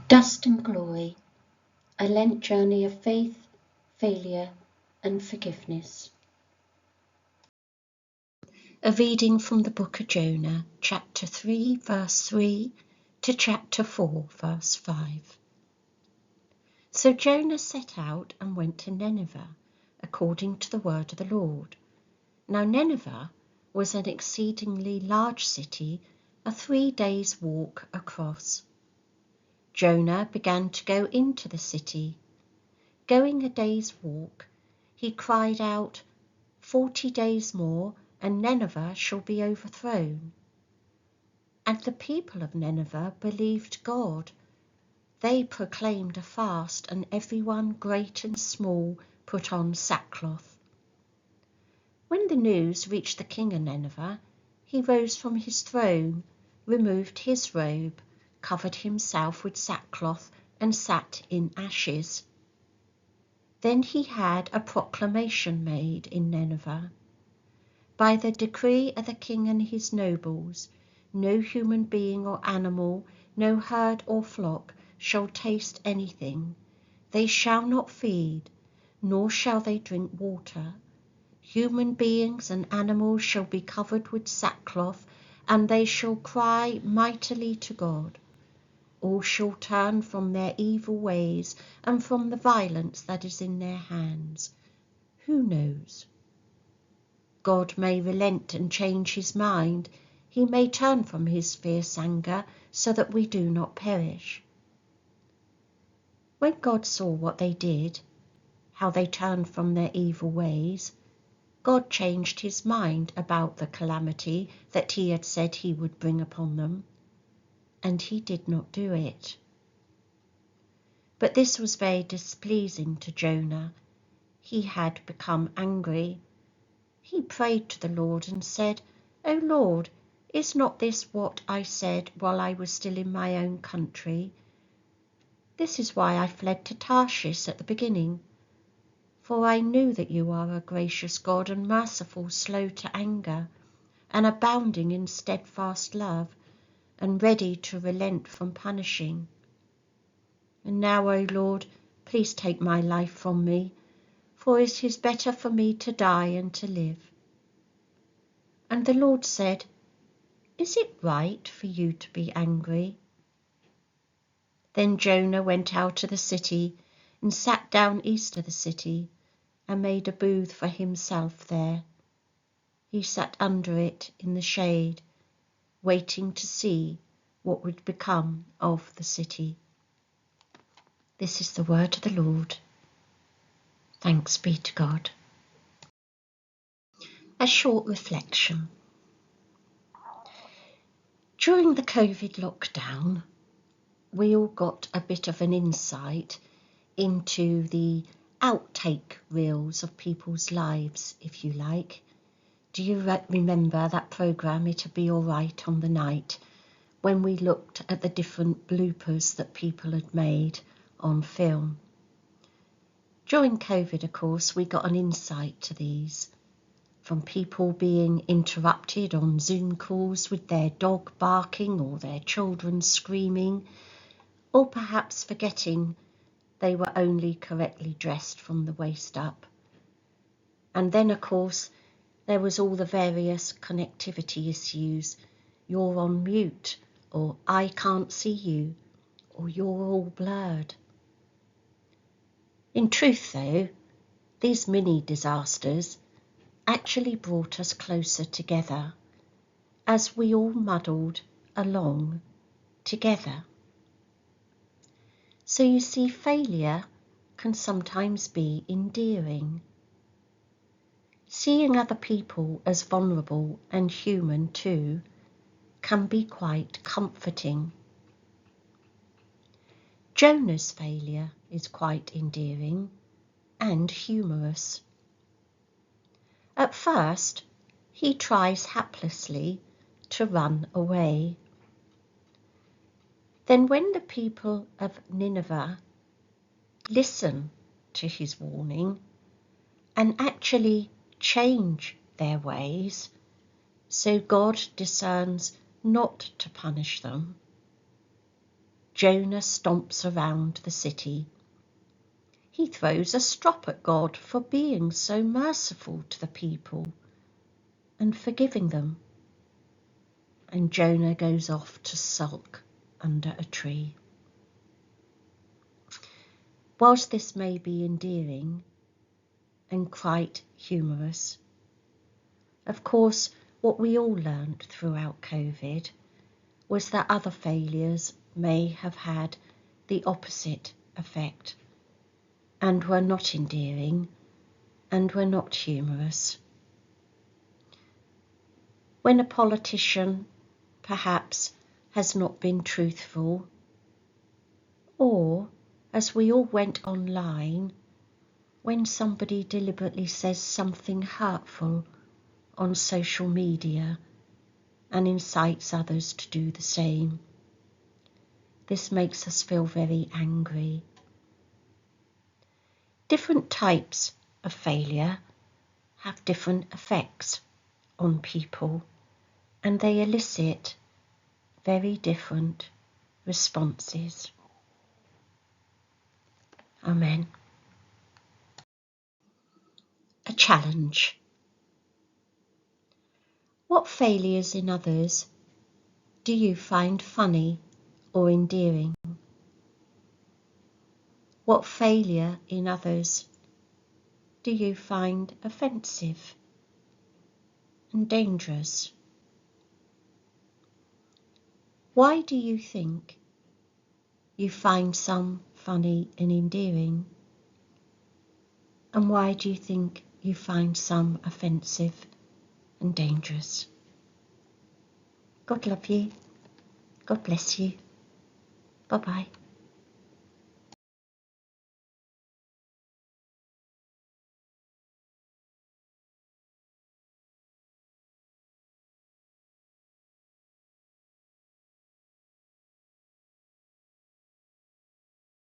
Dust and Glory, a Lent journey of faith, failure and forgiveness. A reading from the book of Jonah, chapter 3, verse 3 to chapter 4, verse 5. So Jonah set out and went to Nineveh, according to the word of the Lord. Now Nineveh was an exceedingly large city, a 3 days' walk across. Jonah began to go into the city. Going a day's walk, he cried out, 40 days more, and Nineveh shall be overthrown. And the people of Nineveh believed God. They proclaimed a fast, and everyone, great and small, put on sackcloth. When the news reached the king of Nineveh, he rose from his throne, removed his robe, covered himself with sackcloth, and sat in ashes. Then he had a proclamation made in Nineveh. By the decree of the king and his nobles, no human being or animal, no herd or flock shall taste anything. They shall not feed, nor shall they drink water. Human beings and animals shall be covered with sackcloth, and they shall cry mightily to God. All shall turn from their evil ways and from the violence that is in their hands. Who knows? God may relent and change his mind. He may turn from his fierce anger so that we do not perish. When God saw what they did, how they turned from their evil ways, God changed his mind about the calamity that he had said he would bring upon them, and he did not do it. But this was very displeasing to Jonah. He had become angry. He prayed to the Lord and said, O Lord, is not this what I said while I was still in my own country? This is why I fled to Tarshish at the beginning. For I knew that you are a gracious God and merciful, slow to anger, and abounding in steadfast love, and ready to relent from punishing. And now, O Lord, please take my life from me, for it is better for me to die and to live. And the Lord said, Is it right for you to be angry? Then Jonah went out of the city and sat down east of the city and made a booth for himself there. He sat under it in the shade, waiting to see what would become of the city. This is the word of the Lord. Thanks be to God. A short reflection. During the COVID lockdown, we all got a bit of an insight into the outtake reels of people's lives, if you like. Do you remember that programme, It'll Be Alright on the Night, when we looked at the different bloopers that people had made on film? During COVID, of course, we got an insight to these, from people being interrupted on Zoom calls with their dog barking or their children screaming, or perhaps forgetting they were only correctly dressed from the waist up. And then, of course, there was all the various connectivity issues. You're on mute, or I can't see you, or you're all blurred. In truth, though, these mini disasters actually brought us closer together as we all muddled along together. So you see, failure can sometimes be endearing. Seeing other people as vulnerable and human too can be quite comforting. Jonah's failure is quite endearing and humorous. At first, he tries haplessly to run away. Then when the people of Nineveh listen to his warning and actually change their ways, so God discerns not to punish them, Jonah stomps around the city. He throws a strop at God for being so merciful to the people and forgiving them. And Jonah goes off to sulk under a tree. Whilst this may be endearing and quite humorous, of course, what we all learned throughout COVID was that other failures may have had the opposite effect and were not endearing and were not humorous. When a politician perhaps has not been truthful, or as we all went online, when somebody deliberately says something hurtful on social media and incites others to do the same. This makes us feel very angry. Different types of failure have different effects on people, and they elicit very different responses. Amen. A challenge. What failures in others do you find funny or endearing? What failure in others do you find offensive and dangerous? Why do you think you find some funny and endearing? And why do you think you find some offensive and dangerous? God love you. God bless you. Bye-bye.